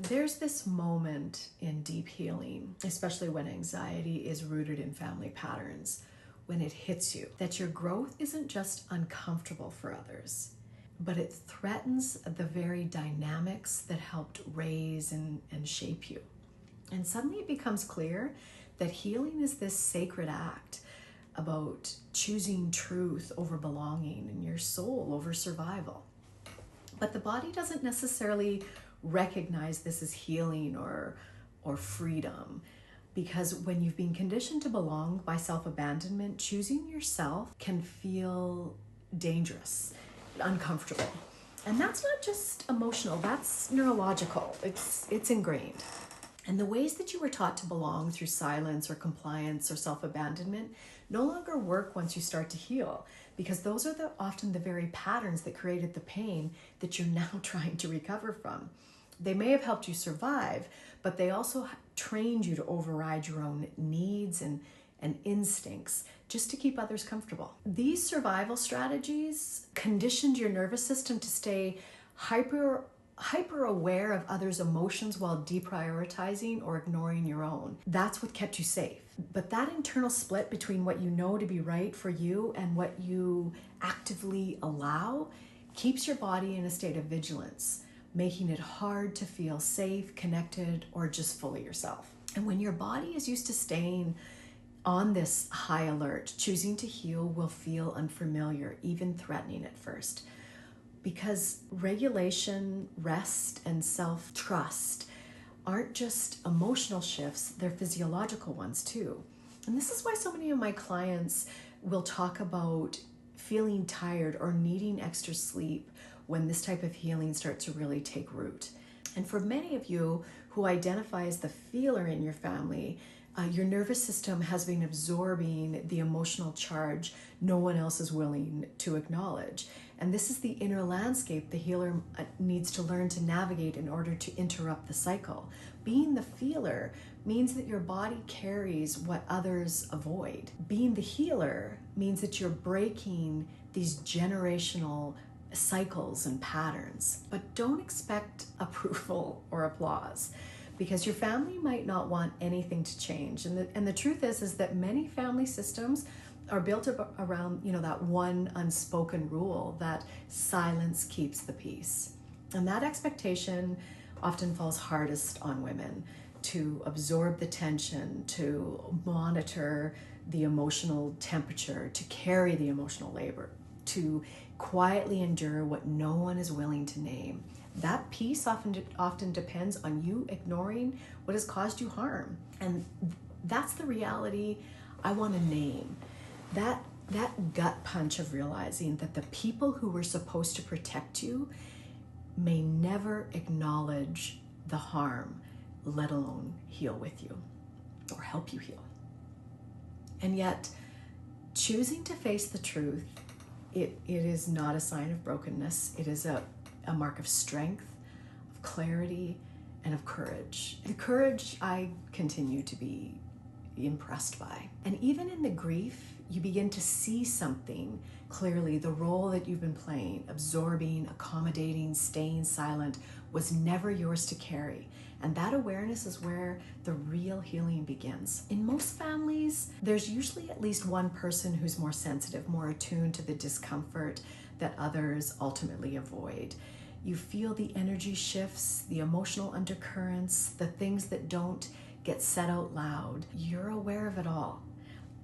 There's this moment in deep healing, especially when anxiety is rooted in family patterns, when it hits you, that your growth isn't just uncomfortable for others, but it threatens the very dynamics that helped raise and shape you. And suddenly it becomes clear that healing is this sacred act about choosing truth over belonging and your soul over survival. But the body doesn't necessarily recognize this as healing or freedom, because when you've been conditioned to belong by self-abandonment, choosing yourself can feel dangerous, uncomfortable. And that's not just emotional, that's neurological. It's ingrained. And the ways that you were taught to belong through silence or compliance or self-abandonment no longer work once you start to heal, because those are often the very patterns that created the pain that you're now trying to recover from. They may have helped you survive, but they also trained you to override your own needs and instincts just to keep others comfortable. These survival strategies conditioned your nervous system to stay hyper aware of others' emotions while deprioritizing or ignoring your own. That's what kept you safe. But that internal split between what you know to be right for you and what you actively allow keeps your body in a state of vigilance, making it hard to feel safe, connected, or just fully yourself. And when your body is used to staying on this high alert, choosing to heal will feel unfamiliar, even threatening at first. Because regulation, rest, and self-trust aren't just emotional shifts, they're physiological ones too. And this is why so many of my clients will talk about feeling tired or needing extra sleep when this type of healing starts to really take root. And for many of you who identify as the feeler in your family, your nervous system has been absorbing the emotional charge no one else is willing to acknowledge. And this is the inner landscape the healer needs to learn to navigate in order to interrupt the cycle. Being the feeler means that your body carries what others avoid. Being the healer means that you're breaking these generational cycles and patterns. But don't expect approval or applause, because your family might not want anything to change. And the truth is that many family systems are built around, that one unspoken rule that silence keeps the peace. And that expectation often falls hardest on women, to absorb the tension, to monitor the emotional temperature, to carry the emotional labor, to quietly endure what no one is willing to name. That peace often depends on you ignoring what has caused you harm. And that's the reality I want to name. That gut punch of realizing that the people who were supposed to protect you may never acknowledge the harm, let alone heal with you or help you heal. And yet, choosing to face the truth, it is not a sign of brokenness. It is a mark of strength, of clarity, and of courage. The courage I continue to be impressed by. And even in the grief, you begin to see something clearly. The role that you've been playing, absorbing, accommodating, staying silent, was never yours to carry. And that awareness is where the real healing begins. In most families, there's usually at least one person who's more sensitive, more attuned to the discomfort that others ultimately avoid. You feel the energy shifts, the emotional undercurrents, the things that don't get said out loud. You're aware of it all.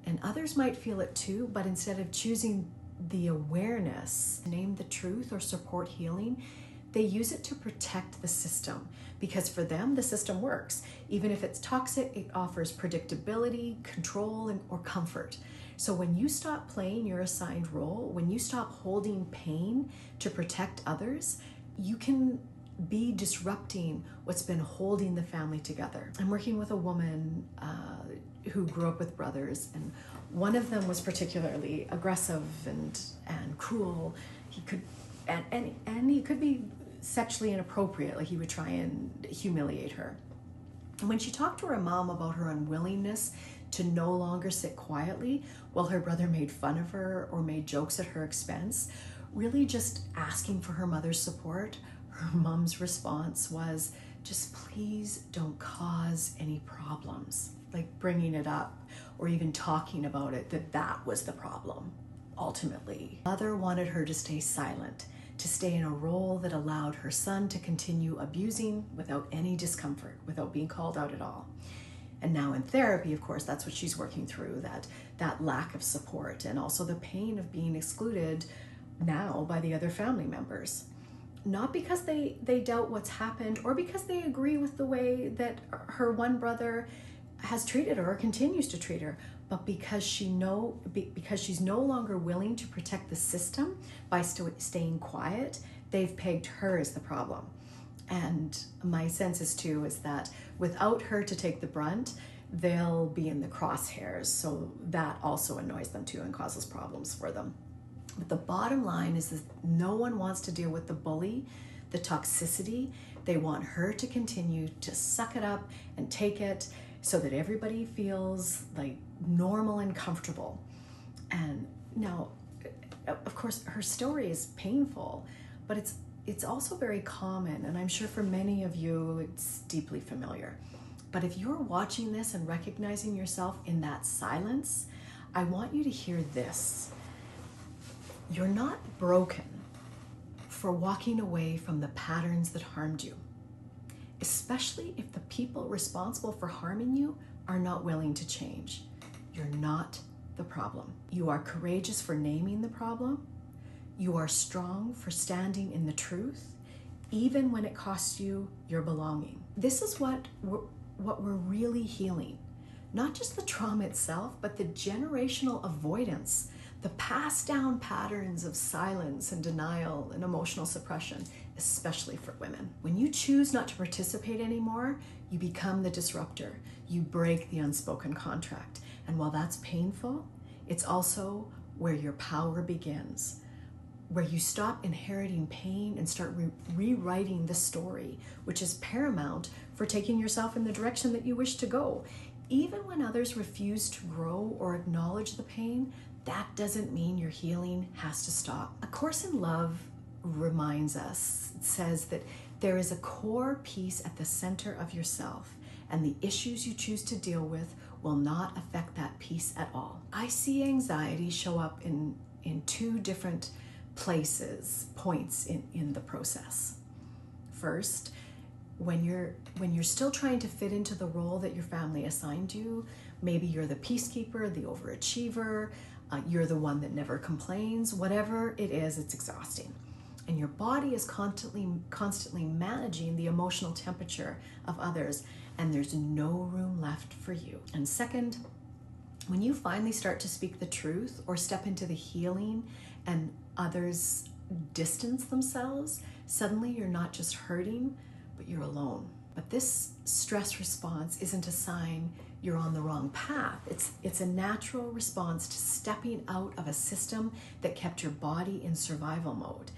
And others might feel it too, but instead of choosing the awareness, name the truth, or support healing, they use it to protect the system, because for them, the system works. Even if it's toxic, it offers predictability, control, or comfort. So when you stop playing your assigned role, when you stop holding pain to protect others, you can be disrupting what's been holding the family together. I'm working with a woman who grew up with brothers, and one of them was particularly aggressive and cruel. He could be sexually inappropriate. Like, he would try and humiliate her. And when she talked to her mom about her unwillingness to no longer sit quietly while her brother made fun of her or made jokes at her expense, really just asking for her mother's support, her mom's response was just please don't cause any problems, like bringing it up or even talking about it, that was the problem. Ultimately, mother wanted her to stay silent, to stay in a role that allowed her son to continue abusing without any discomfort, without being called out at all. And now in therapy, of course, that's what she's working through, that lack of support and also the pain of being excluded now by the other family members. Not because they doubt what's happened or because they agree with the way that her one brother has treated her or continues to treat her, but because she's no longer willing to protect the system by staying quiet, they've pegged her as the problem. And my sense is that without her to take the brunt, they'll be in the crosshairs. So that also annoys them too and causes problems for them. But the bottom line is that no one wants to deal with the bully, the toxicity. They want her to continue to suck it up and take it so that everybody feels like normal and comfortable. And now, of course, her story is painful, but it's also very common, and I'm sure for many of you it's deeply familiar. But if you're watching this and recognizing yourself in that silence, I want you to hear this. You're not broken for walking away from the patterns that harmed you, especially if the people responsible for harming you are not willing to change. You're not the problem. You are courageous for naming the problem. You are strong for standing in the truth, even when it costs you your belonging. This is what we're really healing. Not just the trauma itself, but the generational avoidance, the passed down patterns of silence and denial and emotional suppression, especially for women. When you choose not to participate anymore, you become the disruptor. You break the unspoken contract. And while that's painful, it's also where your power begins, where you stop inheriting pain and start rewriting the story, which is paramount for taking yourself in the direction that you wish to go. Even when others refuse to grow or acknowledge the pain, that doesn't mean your healing has to stop. A Course in Love reminds us, it says that there is a core piece at the center of yourself, and the issues you choose to deal with will not affect that piece at all. I see anxiety show up in two different points in the process. First, when you're still trying to fit into the role that your family assigned you, maybe you're the peacekeeper, the overachiever, you're the one that never complains, whatever it is, it's exhausting. And your body is constantly managing the emotional temperature of others, and there's no room left for you. And second, when you finally start to speak the truth or step into the healing and others distance themselves, suddenly you're not just hurting, but you're alone. But this stress response isn't a sign you're on the wrong path. It's a natural response to stepping out of a system that kept your body in survival mode.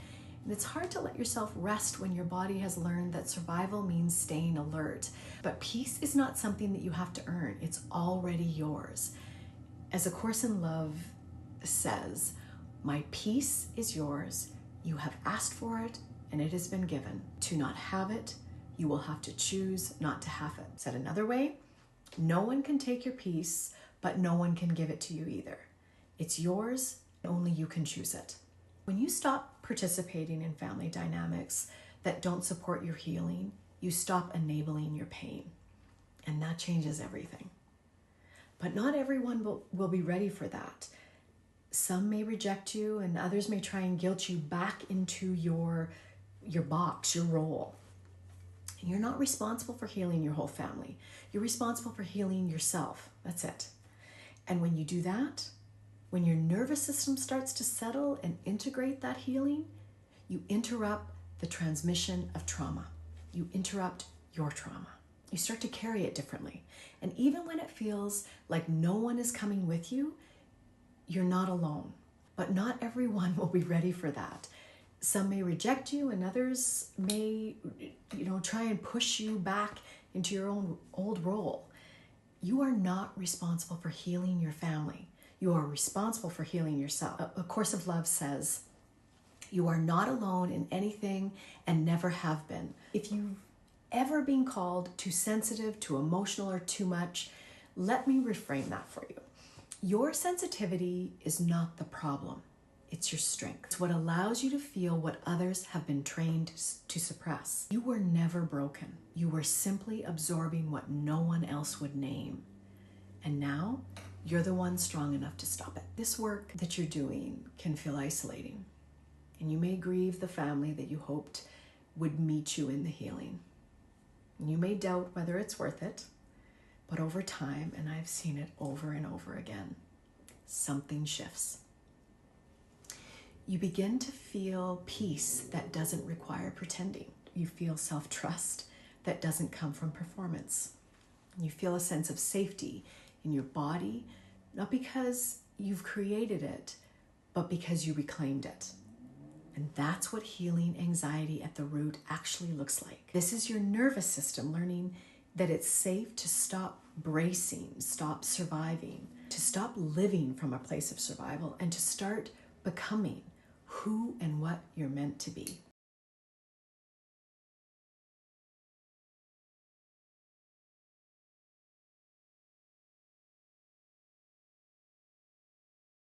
And it's hard to let yourself rest when your body has learned that survival means staying alert. But peace is not something that you have to earn. It's already yours. As A Course in Love says, my peace is yours. You have asked for it, and it has been given. To not have it, you will have to choose not to have it. Said another way, no one can take your peace, but no one can give it to you either. It's yours, only you can choose it. When you stop participating in family dynamics that don't support your healing, you stop enabling your pain, and that changes everything. But not everyone will be ready for that. Some may reject you, and others may try and guilt you back into your box, your role. And you're not responsible for healing your whole family. You're responsible for healing yourself. That's it. And when you do that, when your nervous system starts to settle and integrate that healing, you interrupt the transmission of trauma. You interrupt your trauma. You start to carry it differently. And even when it feels like no one is coming with you, you're not alone. But not everyone will be ready for that. Some may reject you, and others may, try and push you back into your own old role. You are not responsible for healing your family. You are responsible for healing yourself. A Course of Love says, you are not alone in anything and never have been. If you've ever being called too sensitive, too emotional, or too much, let me reframe that for you. Your sensitivity is not the problem. It's your strength. It's what allows you to feel what others have been trained to suppress. You were never broken. You were simply absorbing what no one else would name. And now you're the one strong enough to stop it. This work that you're doing can feel isolating. And you may grieve the family that you hoped would meet you in the healing. And you may doubt whether it's worth it. But over time, and I've seen it over and over again, something shifts. You begin to feel peace that doesn't require pretending. You feel self-trust that doesn't come from performance. You feel a sense of safety in your body, not because you've created it, but because you reclaimed it. And that's what healing anxiety at the root actually looks like. This is your nervous system learning that it's safe to stop bracing, stop surviving, to stop living from a place of survival, and to start becoming who and what you're meant to be.